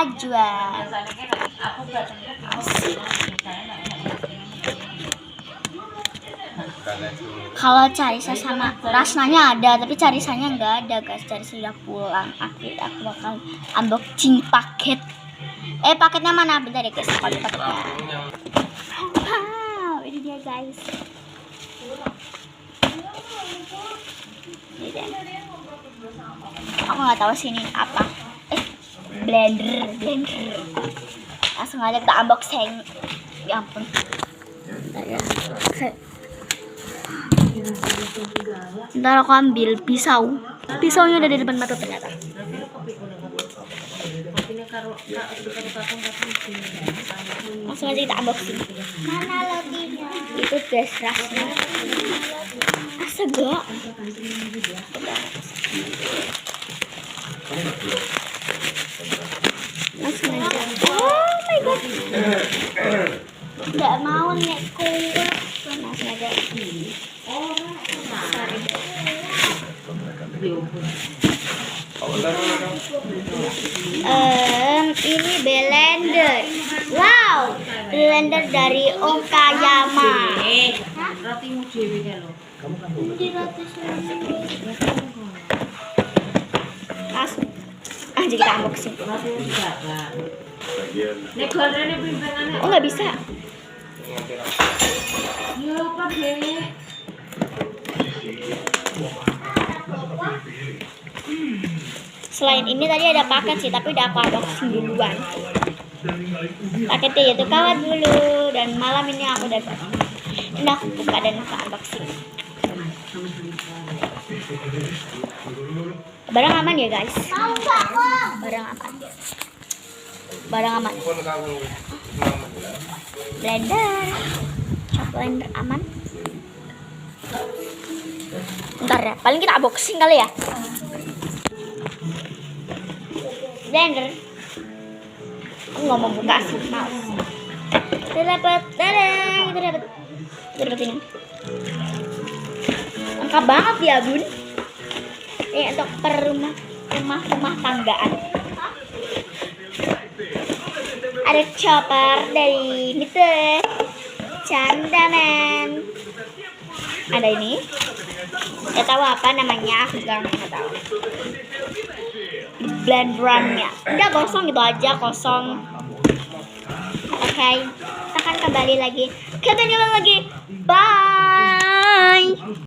Najwa. Kalau Carisa sama Rasnanya ada, tapi Carisanya nggak ada guys. Carisa sudah pulang. Akhirnya aku bakal unboxing paket. Paketnya mana? Bentar ya guys, aku ambil paketnya. Wow, ini dia guys. Ini dia. Aku nggak tahu sini apa. Blender. Langsung aja kita unboxing. Ya ampun. Bentar ya. Ntar aku ambil pisau. Pisaunya udah di depan mata ternyata. Langsung aja kita unboxing. Mana lotinya? Itu guys rasnya. Astaga. Langsung aja. Oh my god. Nggak mau nih kuat. Langsung aja. Ini blender. Wow, blender dari Okayama. Rotimu dhewe kae lho. Langsung aja kita unboxing. Nek gorene pimpinane. Oh, nggak bisa. Yo apa dhewe? Selain ini tadi ada paket sih, tapi udah aku unboxing duluan. Paketnya yaitu kawat dulu, dan malam ini aku dapat. Ini aku buka dan aku unboxing. Barang aman ya guys. Barang aman. Blender. Blender aman. Ntar ya, paling kita unboxing kali ya. Blender. Aku nggak mau buka sih, mouse. Kita dapat ini. Lengkap banget ya bun. Ini untuk rumah tanggaan. Ada chopper dari Mr. Chandanan. Ada ini. Gak tahu apa namanya, aku juga nggak tahu. Blenderannya udah kosong gitu aja, kosong. Oke, kita akan kembali lagi. Bye.